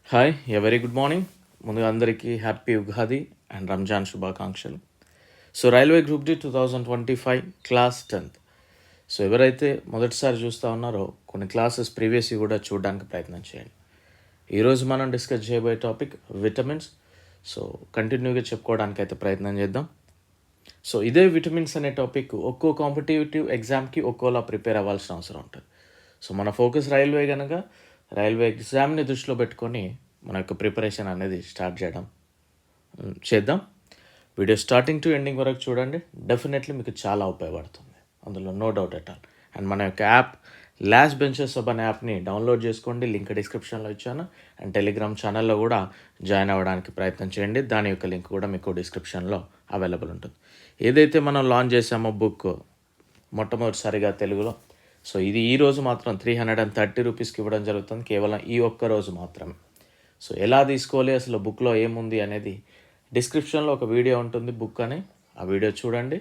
Hi very good morning. ముందుగా అందరికీ happy Ugadi and Ramzan శుభాకాంక్షలు. So railway group D 2025 class 10th. So ఎవరైతే మొదటిసారి చూస్తూ ఉన్నారో కొన్ని క్లాసెస్ ప్రీవియస్ కూడా చూడడానికి ప్రయత్నం చేయండి. ఈరోజు మనం డిస్కస్ చేయబోయే టాపిక్ విటమిన్స్. సో కంటిన్యూగా చెప్పుకోవడానికి అయితే ప్రయత్నం చేద్దాం. సో ఇదే విటమిన్స్ అనే టాపిక్ ఒక్కో కాంపిటేటివ్ ఎగ్జామ్కి ఒక్కోలా ప్రిపేర్ అవ్వాల్సిన అవసరం ఉంటుంది. సో మన ఫోకస్ రైల్వే కనుక రైల్వే ఎగ్జామ్ని దృష్టిలో పెట్టుకొని మన యొక్క ప్రిపరేషన్ అనేది స్టార్ట్ చేద్దాం. వీడియో స్టార్టింగ్ టు ఎండింగ్ వరకు చూడండి. డెఫినెట్లీ మీకు చాలా ఉపయోగపడుతుంది, అందులో no doubt at all. And మన యొక్క యాప్ లాస్ట్ బెంచెస్ అనే యాప్ని డౌన్లోడ్ చేసుకోండి, లింక్ డిస్క్రిప్షన్లో ఇచ్చాను. అండ్ టెలిగ్రామ్ ఛానల్లో కూడా జాయిన్ అవ్వడానికి ప్రయత్నం చేయండి, దాని యొక్క లింక్ కూడా మీకు డిస్క్రిప్షన్లో అవైలబుల్ ఉంటుంది. ఏదైతే మనం లాంచ్ చేసామో బుక్ మొట్టమొదటిసారిగా తెలుగులో, సో ఇది ఈరోజు మాత్రం 330 రూపీస్కి ఇవ్వడం జరుగుతుంది, కేవలం ఈ ఒక్క రోజు మాత్రమే. సో ఎలా తీసుకోవాలి, అసలు బుక్లో ఏముంది అనేది డిస్క్రిప్షన్లో ఒక వీడియో ఉంటుంది బుక్ అని, ఆ వీడియో చూడండి,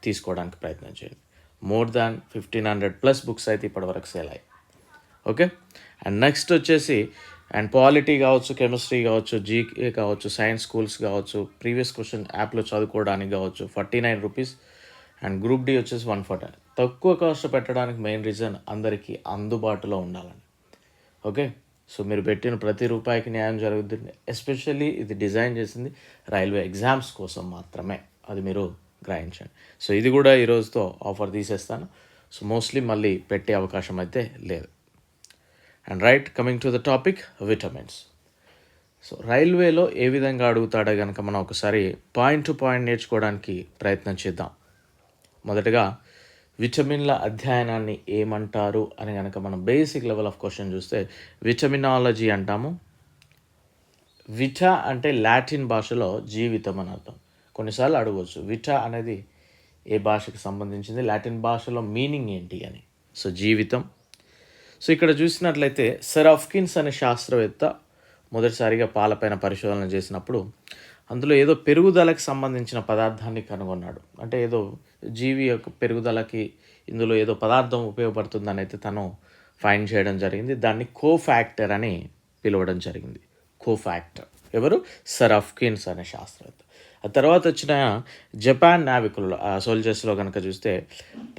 తీసుకోవడానికి ప్రయత్నం చేయండి. మోర్ దాన్ 1500+ బుక్స్ అయితే ఇప్పటివరకు సేల్ అయ్యాయి. ఓకే. అండ్ నెక్స్ట్ వచ్చేసి అండ్ పాలిటీ కావచ్చు, కెమిస్ట్రీ కావచ్చు, జీకే కావచ్చు, సైన్స్ స్కూల్స్ కావచ్చు, ప్రీవియస్ క్వశ్చన్ యాప్లో చదువుకోవడానికి కావచ్చు 49 రూపీస్. అండ్ గ్రూప్ డి వచ్చేసి 140. తక్కువ కాస్ట్ పెట్టడానికి మెయిన్ రీజన్ అందరికీ అందుబాటులో ఉండాలని. ఓకే. సో మీరు పెట్టిన ప్రతి రూపాయికి న్యాయం జరుగుతుంది. ఎస్పెషల్లీ ఇది డిజైన్ చేసింది రైల్వే ఎగ్జామ్స్ కోసం మాత్రమే, అది మీరు గ్రహించండి. సో ఇది కూడా ఈరోజుతో ఆఫర్ తీసేస్తాను. సో మోస్ట్లీ మళ్ళీ పెట్టే అవకాశం అయితే లేదు. And right, coming to the topic vitamins. So రైల్వేలో ఏ విధంగా అడుగుతాడో కనుక మనం ఒకసారి పాయింట్ టు పాయింట్ నేర్చుకోవడానికి ప్రయత్నం చేద్దాం. మొదటగా విటమిన్ల అధ్యయనాన్ని ఏమంటారు అని కనుక మనం బేసిక్ లెవెల్ ఆఫ్ క్వశ్చన్ చూస్తే విటమినాలజీ అంటాము. విటా అంటే లాటిన్ భాషలో జీవితం అని అర్థం. కొన్నిసార్లు అడగవచ్చు విటా అనేది ఏ భాషకు సంబంధించింది, లాటిన్ భాషలో మీనింగ్ ఏంటి అని. సో జీవితం. సో ఇక్కడ చూసినట్లయితే సర్ హాప్కిన్స్ అనే శాస్త్రవేత్త మొదటిసారిగా పాలపైన పరిశోధన చేసినప్పుడు అందులో ఏదో పెరుగుదలకు సంబంధించిన పదార్థాన్ని కనుగొన్నాడు. అంటే ఏదో జీవి యొక్క పెరుగుదలకి ఇందులో ఏదో పదార్థం ఉపయోగపడుతుందని అయితే తను ఫైండ్ చేయడం జరిగింది. దాన్ని కోఫాక్టర్ అని పిలవడం జరిగింది. కోఫాక్టర్ ఎవరు? సర్ హాప్కిన్స్ అనే శాస్త్రవేత్త. ఆ తర్వాత వచ్చిన జపాన్ నావికులలో సోల్జర్స్లో కనుక చూస్తే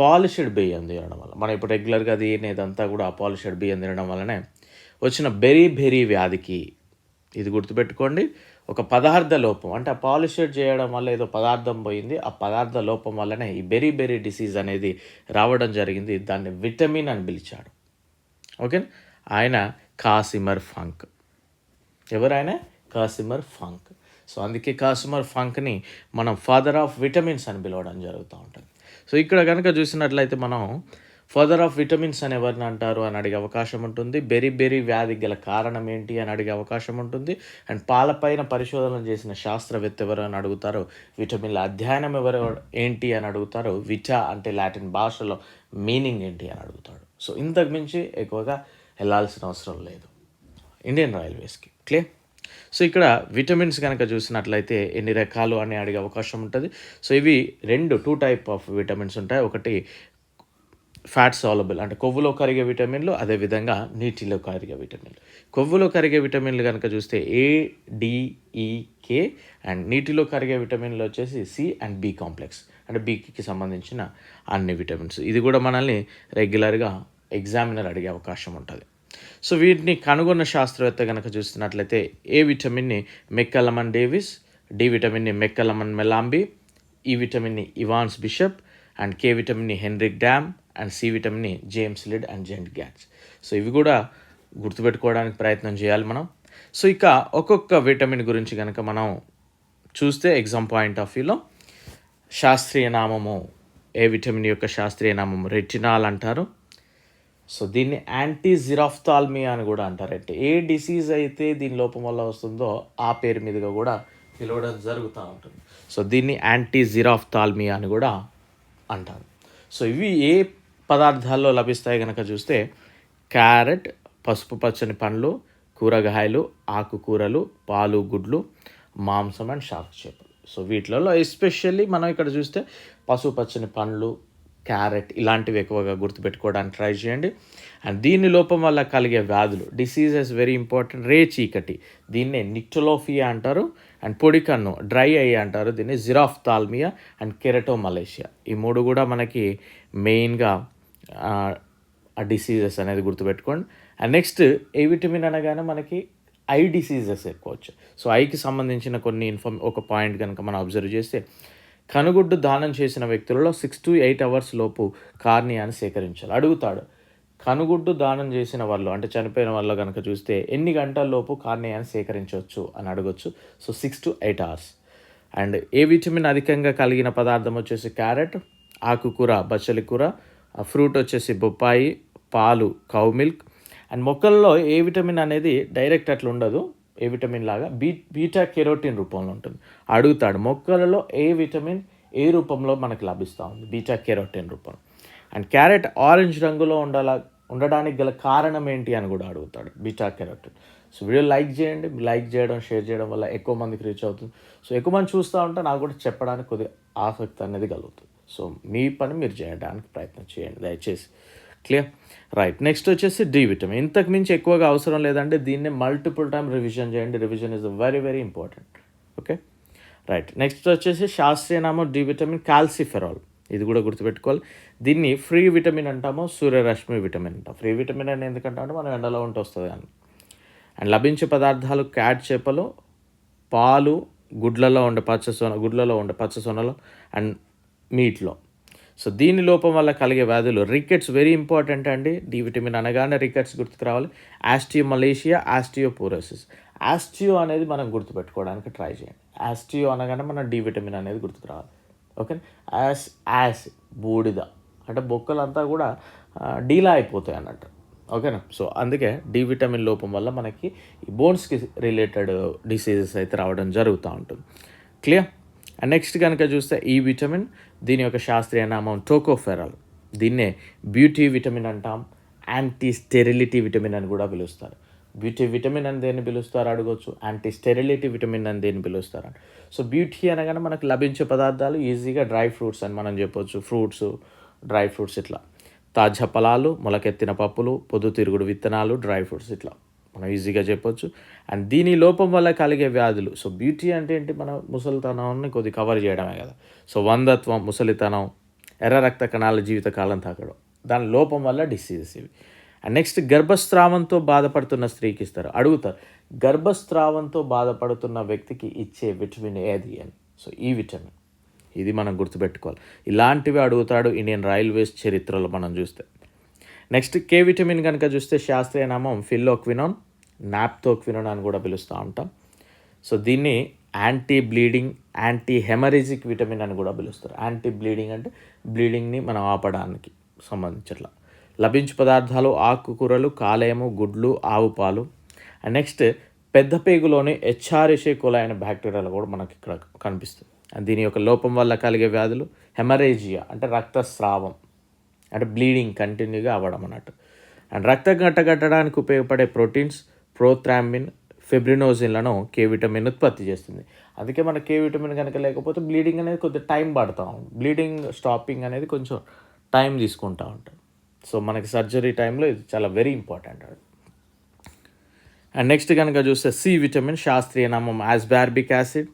పాలిష్డ్ బియ్యం తినడం వల్ల, మనం ఇప్పుడు రెగ్యులర్గా తినేదంతా కూడా పాలిష్డ్ బియ్యం తినడం వల్లనే వచ్చిన బెరీ వ్యాధికి, ఇది గుర్తుపెట్టుకోండి, ఒక పదార్థ లోపం, అంటే ఆ పాలిష్డ్ చేయడం వల్ల ఏదో పదార్థం పోయింది, ఆ పదార్థ లోపం వల్లనే ఈ బెరీ డిసీజ్ అనేది రావడం జరిగింది. దాన్ని విటమిన్ అని పిలిచాడు. ఓకే. ఆయన కాసిమర్ ఫంక్. ఎవరైనా? కాసిమర్ ఫంక్. సో అందుకే కాసిమర్ ఫంక్ని మనం ఫాదర్ ఆఫ్ విటమిన్స్ అని పిలవడం జరుగుతూ ఉంటుంది. సో ఇక్కడ కనుక చూసినట్లయితే మనం ఫాదర్ ఆఫ్ విటమిన్స్ అని ఎవరిని అంటారు అని అడిగే అవకాశం ఉంటుంది. బెరీ వ్యాధికి గల కారణం ఏంటి అని అడిగే అవకాశం ఉంటుంది. అండ్ పాలపైన పరిశోధన చేసిన శాస్త్రవేత్త ఎవరు అని అడుగుతారు. విటమిన్ల అధ్యయనం ఎవరు ఏంటి అని అడుగుతారు. విటా అంటే లాటిన్ భాషలో మీనింగ్ ఏంటి అని అడుగుతాడు. సో ఇంతకు మించి ఎక్కువగా వెళ్ళాల్సిన అవసరం లేదు ఇండియన్ రైల్వేస్కి. క్లియర్? సో ఇక్కడ విటమిన్స్ కనుక చూసినట్లయితే ఎన్ని రకాలు అని అడిగే అవకాశం ఉంటుంది. సో ఇవి టూ టైప్ ఆఫ్ విటమిన్స్ ఉంటాయి. ఒకటి ఫ్యాట్ సాలబుల్ అంటే కొవ్వులో కరిగే విటమిన్లు, అదేవిధంగా నీటిలో కరిగే విటమిన్లు. కొవ్వులో కరిగే విటమిన్లు కనుక చూస్తే ADEK, అండ్ నీటిలో కరిగే విటమిన్లు వచ్చేసి C అండ్ B కాంప్లెక్స్, అంటే Bకి సంబంధించిన అన్ని విటమిన్స్. ఇది కూడా మనల్ని రెగ్యులర్గా ఎగ్జామినర్ అడిగే అవకాశం ఉంటుంది. సో వీటిని కనుగొన్న శాస్త్రవేత్త కనుక చూస్తున్నట్లయితే ఏ విటమిన్ని మెక్కలమన్ Davis, D విటమిన్ని McCollum Mellanby, E విటమిన్ని ఇవాన్స్ బిషప్, అండ్ కే విటమిన్ని హెన్రిక్ డ్యామ్, అండ్ సి విటమిన్ని జేమ్స్ లిడ్ అండ్ జెంట్ గ్యాట్స్. సో ఇవి కూడా గుర్తుపెట్టుకోవడానికి ప్రయత్నం చేయాలి మనం. సో ఇక ఒక్కొక్క విటమిన్ గురించి కనుక మనం చూస్తే ఎగ్జామ్ పాయింట్ ఆఫ్ వ్యూలో శాస్త్రీయ నామము, ఏ విటమిన్ యొక్క శాస్త్రీయ నామము రెటినాల్ అంటారు. సో దీన్ని యాంటీజిరాఫ్థాల్మియా అని కూడా అంటారు. అంటే ఏ డిసీజ్ అయితే దీని లోపం వల్ల వస్తుందో ఆ పేరు మీదుగా కూడా పిలవడం జరుగుతూ ఉంటుంది. సో దీన్ని యాంటీజిరాఫ్థాల్మియా అని కూడా అంటారు. సో ఇవి ఏ పదార్థాల్లో లభిస్తాయి కనుక చూస్తే క్యారెట్, పసుపు పచ్చని పండ్లు, కూరగాయలు, ఆకుకూరలు, పాలు, గుడ్లు, మాంసం అండ్ షార్క్ చేపలు. సో వీటిలలో ఎస్పెషల్లీ మనం ఇక్కడ చూస్తే పసుపు పచ్చని పండ్లు, క్యారెట్ ఇలాంటివి ఎక్కువగా గుర్తుపెట్టుకోవడానికి ట్రై చేయండి. అండ్ దీని లోపం వల్ల కలిగే వ్యాధులు, డిసీజెస్ వెరీ ఇంపార్టెంట్. రే చీకటి, దీన్నే నిక్టోలోఫియా అంటారు. అండ్ పొడి కన్ను, డ్రై ఐ అంటారు దీన్ని, జిరాఫ్థాల్మియా అండ్ కెరటోమలేషియా. ఈ 3 కూడా మనకి మెయిన్గా ఆ డిసీజెస్ అనేది గుర్తుపెట్టుకోండి. అండ్ నెక్స్ట్ ఏ విటమిన్ అనగానే మనకి ఐ డిసీజెస్ ఎక్కువ వచ్చాయి. సో ఐకి సంబంధించిన కొన్ని ఒక పాయింట్ కనుక మనం అబ్జర్వ్ చేస్తే, కనుగుడ్డు దానం చేసిన వ్యక్తులలో 6 to 8 hours లోపు కార్నియాని సేకరించాలి. అడుగుతాడు, కనుగుడ్డు దానం చేసిన వాళ్ళు అంటే చనిపోయిన వాళ్ళు కనుక చూస్తే ఎన్ని గంటల లోపు కార్నియాని సేకరించవచ్చు అని అడగొచ్చు. So 6 to 8 hours. And A vitamin అధికంగా కలిగిన పదార్థం వచ్చేసి క్యారెట్, ఆకుకూర బచ్చలి కూర, ఫ్రూట్ వచ్చేసి బొప్పాయి, పాలు కౌ మిల్క్. అండ్ మొక్కల్లో ఏ విటమిన్ అనేది డైరెక్ట్ అట్లా ఉండదు, ఏ విటమిన్ లాగా బీటా కెరోటిన్ రూపంలో ఉంటుంది. అడుగుతాడు, మొక్కలలో ఏ విటమిన్ ఏ రూపంలో మనకు లభిస్తూ ఉంది, బీటా కెరోటిన్ రూపంలో. అండ్ క్యారెట్ ఆరెంజ్ రంగులో ఉండడానికి గల కారణం ఏంటి అని కూడా అడుగుతాడు, beta carotene. So video like చేయండి, లైక్ చేయడం షేర్ చేయడం వల్ల ఎక్కువ మందికి రీచ్ అవుతుంది. సో ఎక్కువ మంది చూస్తూ ఉంటే నాకు కూడా చెప్పడానికి కొద్దిగా ఆసక్తి అనేది కలుగుతుంది. సో మీ పని మీరు చేయడానికి ప్రయత్నం చేయండి దయచేసి. క్లియర్? రైట్. నెక్స్ట్ వచ్చేసి డి విటమిన్. ఇంతకు మించి ఎక్కువగా అవసరం లేదంటే దీన్ని మల్టిపుల్ టైం రివిజన్ చేయండి. Revision is very very important. Okay, right. Next వచ్చేసి శాస్త్రీయ నామం డి విటమిన్ కాల్సిఫెరాల్. ఇది కూడా గుర్తుపెట్టుకోవాలి. దీన్ని ఫ్రీ విటమిన్ అంటాము, సూర్యరశ్మి విటమిన్ అంటాం. ఫ్రీ విటమిన్ అని ఎందుకంటామంటే మనం ఎండలో ఉంటే వస్తుంది కానీ. అండ్ లభించే పదార్థాలు క్యాట్ చేపలు, పాలు, గుడ్లలో ఉండే పచ్చ సొనలో అండ్ మీట్లో. సో దీని లోపం వల్ల కలిగే వ్యాధులు, రికెట్స్ వెరీ ఇంపార్టెంట్ అండి. డి విటమిన్ అనగానే రికెట్స్ గుర్తుకు రావాలి. Osteomalacia, osteoporosis. ఆస్టియో అనేది మనం గుర్తుపెట్టుకోవడానికి ట్రై చేయండి. ఆస్టియో అనగానే మన డి విటమిన్ అనేది గుర్తుకు రావాలి. ఓకే, యాస్ బూడిద అంటే బొక్కలంతా కూడా డీలా అయిపోతాయి అన్నట్టు. ఓకేనా? సో అందుకే డి విటమిన్ లోపం వల్ల మనకి ఈ బోన్స్కి రిలేటెడ్ డిసీజెస్ అయితే రావడం జరుగుతూ ఉంటుంది. క్లియర్? అండ్ నెక్స్ట్ కనుక చూస్తే ఈ విటమిన్, దీని యొక్క శాస్త్రీయ నామం టోకోఫెరాల్. దీన్నే బ్యూటీ విటమిన్ అంటాం, యాంటీ స్టెరిలిటీ విటమిన్ అని కూడా పిలుస్తారు. బ్యూటీ విటమిన్ అని దేన్ని పిలుస్తారు అడగవచ్చు, యాంటీ స్టెరిలిటీ విటమిన్ అని దేన్ని పిలుస్తారు. సో బ్యూటీ అనగానే మనకు లభించే పదార్థాలు ఈజీగా డ్రై ఫ్రూట్స్ అని మనం చెప్పవచ్చు. ఫ్రూట్స్, డ్రై ఫ్రూట్స్, ఇట్లా తాజా ఫలాలు, మొలకెత్తిన పప్పులు, పొద్దుతిరుగుడు విత్తనాలు, డ్రై ఫ్రూట్స్, ఇట్లా మనం ఈజీగా చెప్పొచ్చు. అండ్ దీని లోపం వల్ల కలిగే వ్యాధులు. సో బ్యూటీ అంటే ఏంటి, మన ముసలితనాన్ని కొద్ది కవర్ చేయడమే కదా. సో వంధత్వం, ముసలితనం, ఎర్ర రక్త కణాల జీవితకాలం తాకడం, దాని లోపం వల్ల డిసీజెస్ ఇవి. అండ్ నెక్స్ట్ గర్భస్రావంతో బాధపడుతున్న స్త్రీకి ఇస్తారు. అడుగుతారు, గర్భస్రావంతో బాధపడుతున్న వ్యక్తికి ఇచ్చే విటమిన్ ఏది అని. సో ఈ విటమిన్, ఇది మనం గుర్తుపెట్టుకోవాలి. ఇలాంటివి అడుగుతాడు ఇండియన్ రైల్వేస్ చరిత్రలో మనం చూస్తే. నెక్స్ట్ కే విటమిన్ కనుక చూస్తే శాస్త్రీయ నామం ఫిల్లోక్వినోన్, నాప్తోక్వినోన్ అని కూడా పిలుస్తూ ఉంటాం. సో దీన్ని anti bleeding, anti haemorrhagic vitamin అని కూడా పిలుస్తారు. యాంటీ బ్లీడింగ్ అంటే బ్లీడింగ్ని మనం ఆపడానికి సంబంధించట్లా. లభించే పదార్థాలు ఆకుకూరలు, కాలేయము, గుడ్లు, ఆవు పాలు. అండ్ నెక్స్ట్ పెద్ద పేగులోని హెచ్ఆర్ఎస్ఏ కోలా అనే బ్యాక్టీరియాలు కూడా మనకి ఇక్కడ కనిపిస్తుంది. అండ్ దీని యొక్క లోపం వల్ల కలిగే వ్యాధులు హెమరేజియా అంటే రక్తస్రావం, అంటే బ్లీడింగ్ కంటిన్యూగా అవ్వడం అన్నట్టు. అండ్ రక్తం గట్టడానికి ఉపయోగపడే ప్రోటీన్స్, ప్రోథ్రాంబిన్, ఫిబ్రినోజిన్లను కే విటమిన్ ఉత్పత్తి చేస్తుంది. అందుకే మన కే విటమిన్ కనుక లేకపోతే బ్లీడింగ్ అనేది కొద్దిగా టైం పడుతూ ఉంటుంది. బ్లీడింగ్ స్టాపింగ్ అనేది కొంచెం టైం తీసుకుంటూ ఉంటుంది. సో మనకి సర్జరీ టైంలో ఇది చాలా వెరీ ఇంపార్టెంట్. అండ్ నెక్స్ట్ కనుక చూస్తే సి విటమిన్ శాస్త్రీయ నామం ఆస్బార్బిక్ యాసిడ్.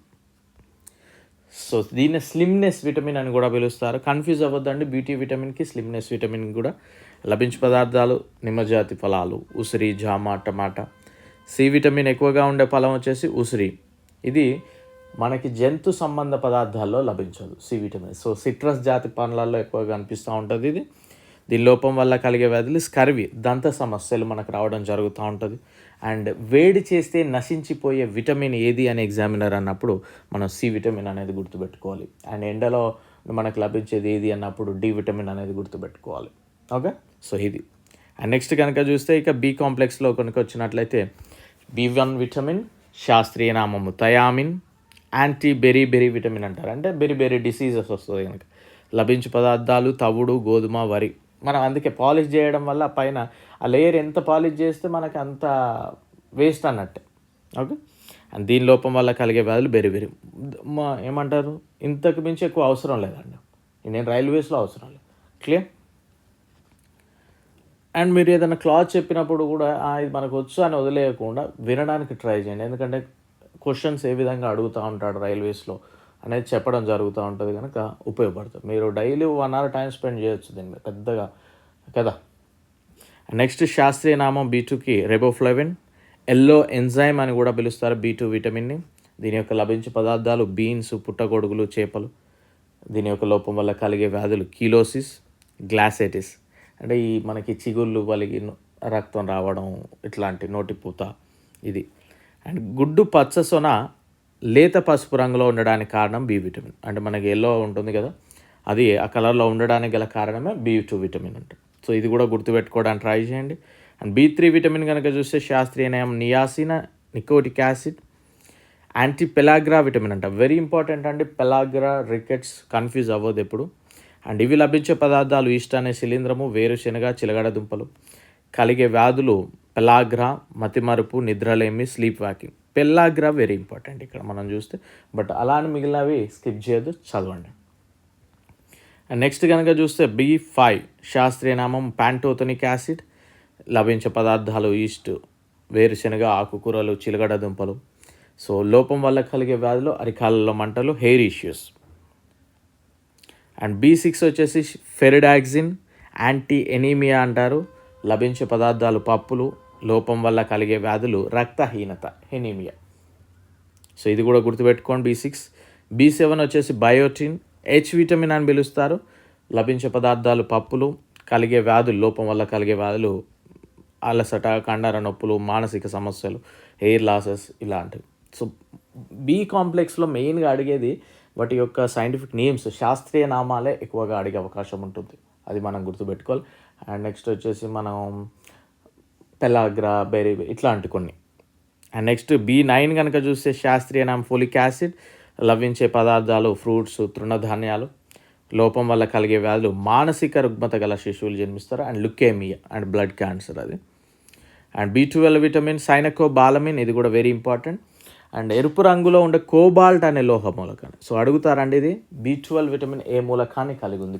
సో దీన్ని స్లిమ్నెస్ విటమిన్ అని కూడా పిలుస్తారు. కన్ఫ్యూజ్ అవ్వద్దండి, బ్యూటీ విటమిన్కి స్లిమ్నెస్ విటమిన్ కూడా. లభించే పదార్థాలు నిమ్మజాతి ఫలాలు, ఉసిరి, జామ, టమాటా. సి విటమిన్ ఎక్కువగా ఉండే ఫలం వచ్చేసి ఉసిరి. ఇది మనకి జంతు సంబంధ పదార్థాల్లో లభించదు సి విటమిన్. సో సిట్రస్ జాతి పండ్లలో ఎక్కువగా కనిపిస్తూ ఉంటుంది ఇది. దీని లోపం వల్ల కలిగే వ్యాధులు స్కర్వి, దంత సమస్యలు మనకు రావడం జరుగుతూ ఉంటుంది. అండ్ వేడి చేస్తే నశించిపోయే విటమిన్ ఏది అని ఎగ్జామినర్ అన్నప్పుడు మనం సి విటమిన్ అనేది గుర్తుపెట్టుకోవాలి. అండ్ ఎండలో మనకు లభించేది ఏది అన్నప్పుడు డి విటమిన్ అనేది గుర్తుపెట్టుకోవాలి. ఓకే, సో ఇది. అండ్ నెక్స్ట్ కనుక చూస్తే ఇక బి కాంప్లెక్స్లో కనుక వచ్చినట్లయితే B1 విటమిన్ శాస్త్రీయ నామము థయామిన్, యాంటీ బెరీ విటమిన్ అంటారు. అంటే బెరీ డిసీజెస్ వస్తుంది కనుక. లభించే పదార్థాలు తవుడు, గోధుమ, వరి. మనం అందుకే పాలిష్ చేయడం వల్ల పైన ఆ లేయర్ ఎంత పాలిష్ చేస్తే మనకు అంత వేస్ట్ అన్నట్టే. ఓకే, అండ్ దీని లోపం వల్ల కలిగే వ్యాధులు బెరీ ఏమంటారు, ఇంతకు మించి ఎక్కువ అవసరం లేదండి. ఇండియన్ రైల్వేస్లో అవసరం లేదు. క్లియర్. అండ్ మీరు ఏదైనా క్లాస్ చెప్పినప్పుడు కూడా ఇది మనకు వచ్చు అని వదిలేయకుండా వినడానికి ట్రై చేయండి. ఎందుకంటే క్వశ్చన్స్ ఏ విధంగా అడుగుతూ ఉంటాడు రైల్వేస్లో అనేది చెప్పడం జరుగుతూ ఉంటుంది కనుక ఉపయోగపడుతుంది. మీరు డైలీ 1 hour టైం స్పెండ్ చేయొచ్చు దీని మీద పెద్దగా కదా. నెక్స్ట్ శాస్త్రీయ నామం B2కి రెబోఫ్లవిన్, ఎల్లో ఎంజైమ్ అని కూడా పిలుస్తారు B2 విటమిన్ని. దీని యొక్క లభించే పదార్థాలు బీన్స్, పుట్టగొడుగులు, చేపలు. దీని యొక్క లోపం వల్ల కలిగే వ్యాధులు కీలోసిస్, గ్లాసైటిస్ అంటే ఈ మనకి చిగుళ్ళు వలిగి రక్తం రావడం, ఇట్లాంటి నోటిపూత ఇది. అండ్ గుడ్డు పచ్చ సొన లేత పసుపు రంగులో ఉండడానికి కారణం B విటమిన్. అంటే మనకి ఎల్లో ఉంటుంది కదా, అది ఆ కలర్లో ఉండడానికి గల కారణమే B2 విటమిన్ అంటే. సో ఇది కూడా గుర్తుపెట్టుకోవడానికి ట్రై చేయండి. అండ్ B3 విటమిన్ కనుక చూస్తే శాస్త్రీయ నామం niacin, nicotinic acid. Anti pellagra vitamin అంట, వెరీ ఇంపార్టెంట్ అండి. పెలాగ్రా, రికెట్స్ కన్ఫ్యూజ్ అవ్వదు ఎప్పుడు. అండ్ ఇవి లభించే పదార్థాలు ఈస్ట్ అనే శిలీంధ్రము, వేరుశెనగ, చిలగడ దుంపలు. కలిగే వ్యాధులు పెలాగ్రా, మతిమరుపు, నిద్రలేమి, స్లీప్ వాకింగ్. పెలాగ్రా వెరీ ఇంపార్టెంట్ ఇక్కడ మనం చూస్తే, బట్ అలా అని మిగిలినవి స్కిప్ చేయొద్దు, చదవండి. అండ్ నెక్స్ట్ కనుక చూస్తే B5 శాస్త్రీయ నామం ప్యాంటోథనిక్ యాసిడ్. లభించే పదార్థాలు ఈస్ట్, వేరుశెనగ, ఆకుకూరలు, చిలగడ దుంపలు. సో లోపం వల్ల కలిగే వ్యాధులు అరికాళ్ళలో మంటలు, హెయిర్ ఇష్యూస్. అండ్ B6 వచ్చేసి ఫెరిడాక్సిన్, యాంటీ ఎనీమియా అంటారు. లభించే పదార్థాలు పప్పులు. లోపం వల్ల కలిగే వ్యాధులు రక్తహీనత, ఎనీమియా. సో ఇది కూడా గుర్తుపెట్టుకోండి B6. B7 వచ్చేసి బయోటిన్, H విటమిన్ అని పిలుస్తారు. లభించే పదార్థాలు పప్పులు. కలిగే వ్యాధులు, లోపం వల్ల కలిగే వ్యాధులు అలసట, కండర నొప్పులు, మానసిక సమస్యలు, హెయిర్ లాసెస్ ఇలాంటివి. సో B కాంప్లెక్స్లో మెయిన్గా అడిగేది వాటి యొక్క సైంటిఫిక్ నేమ్స్, శాస్త్రీయ నామాలే ఎక్కువగా అడిగే అవకాశం ఉంటుంది, అది మనం గుర్తుపెట్టుకోవాలి. అండ్ నెక్స్ట్ వచ్చేసి మనం పెలాగ్రా, బెరీ ఇట్లాంటి కొన్ని. అండ్ నెక్స్ట్ B9 కనుక చూస్తే శాస్త్రీయ నామం ఫోలిక్ యాసిడ్. లభించే పదార్థాలు ఫ్రూట్స్, తృణధాన్యాలు. లోపం వల్ల కలిగే వ్యాధులు మానసిక రుగ్మత గల శిశువులు జన్మిస్తారు. And leukaemia and blood cancer అది. అండ్ B12 విటమిన్ సైనకోబాలమిన్, ఇది కూడా వెరీ ఇంపార్టెంట్. అండ్ ఎరుపు రంగులో ఉండే కోబాల్ట్ అనే లోహ మూలకాన్ని. సో అడుగుతారండి, ఇది B12 విటమిన్ ఏ మూలకాన్ని కలిగి ఉంది?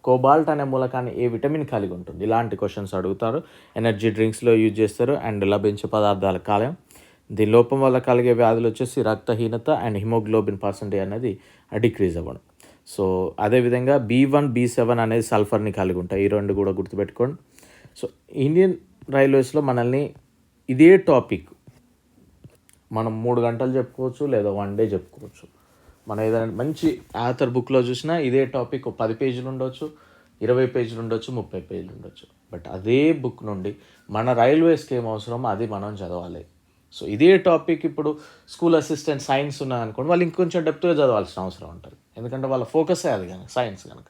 కోబాల్ట్ అనే మూలకాన్ని ఏ విటమిన్ కలిగి ఉంటుంది? ఇలాంటి క్వశ్చన్స్ అడుగుతారు. ఎనర్జీ డ్రింక్స్లో యూజ్ చేస్తారు. అండ్ లభించే పదార్థాల కాలేయం. దీని లోపం వల్ల కలిగే వ్యాధులు వచ్చేసి రక్తహీనత అండ్ హిమోగ్లోబిన్ పర్సెంటేజ్ అనేది డిక్రీజ్ అవ్వడం. సో అదేవిధంగా B1, B7 అనేది సల్ఫర్ని కలిగి ఉంటాయి. ఈ రెండు కూడా గుర్తుపెట్టుకోండి. సో ఇండియన్ రైల్వేస్లో మనల్ని ఇదే టాపిక్ మనం 3 గంటలు చెప్పుకోవచ్చు, లేదా 1 day చెప్పుకోవచ్చు. మనం ఏదైనా మంచి ఆథర్ బుక్లో చూసినా ఇదే టాపిక్ 10 పేజీలు ఉండొచ్చు, 20 పేజీలు ఉండొచ్చు, 30 పేజీలు ఉండొచ్చు. బట్ అదే బుక్ నుండి మన రైల్వేస్కి ఏం అవసరమో అది మనం చదవాలి. సో ఇదే టాపిక్ ఇప్పుడు స్కూల్ అసిస్టెంట్ సైన్స్ ఉన్నదనుకోండి, వాళ్ళు ఇంకొంచెం డెప్త్గా చదవాల్సిన అవసరం ఉంటుంది. ఎందుకంటే వాళ్ళ ఫోకసే అది కనుక, సైన్స్ కనుక.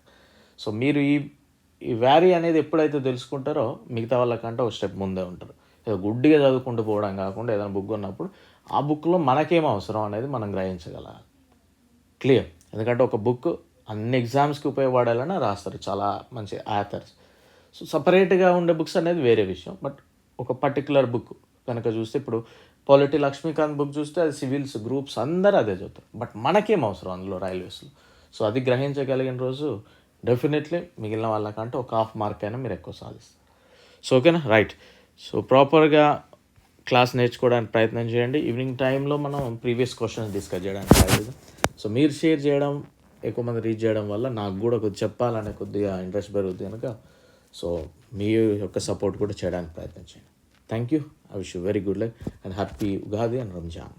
సో మీరు ఈ వ్యారీ అనేది ఎప్పుడైతే తెలుసుకుంటారో మిగతా వాళ్ళకంటే ఒక స్టెప్ ముందే ఉంటారు. ఏదో గుడ్డిగా చదువుకుంటూ పోవడం కాకుండా ఏదైనా బుక్ ఉన్నప్పుడు ఆ బుక్లో మనకేం అవసరం అనేది మనం గ్రహించగలగాలి. క్లియర్. ఎందుకంటే ఒక బుక్ అన్ని ఎగ్జామ్స్కి ఉపయోగపడాలని రాస్తారు చాలా మంచి ఆథర్స్. సో సపరేట్గా ఉండే బుక్స్ అనేది వేరే విషయం. బట్ ఒక పర్టికులర్ బుక్ కనుక చూస్తే, ఇప్పుడు పొలిటీ లక్ష్మీకాంత్ బుక్ చూస్తే అది సివిల్స్, గ్రూప్స్ అందరూ అదే చదువుతారు. బట్ మనకేం అవసరం అందులో రైల్వేస్లో? సో అది గ్రహించగలిగిన రోజు డెఫినెట్లీ మిగిలిన వాళ్ళకంటే ఒక ½ మార్క్ అయినా మీరు ఎక్కువ సాధిస్తారు. సో ఓకేనా, రైట్. సో ప్రాపర్గా క్లాస్ నేర్చుకోవడానికి ప్రయత్నం చేయండి. ఈవినింగ్ టైంలో మనం ప్రీవియస్ క్వశ్చన్స్ డిస్కస్ చేయడానికి ట్రై చేద్దాం. సో మీరు షేర్ చేయడం, ఎక్కువ మంది రీచ్ చేయడం వల్ల నాకు కూడా కొద్దిగా చెప్పాలనే కొద్దిగా ఇంట్రెస్ట్ పెరుగుతుంది కనుక సో మీ యొక్క సపోర్ట్ కూడా చేయడానికి ప్రయత్నం చేయండి. Thank you. I wish you very good luck and happy Ugadi and Ramzan.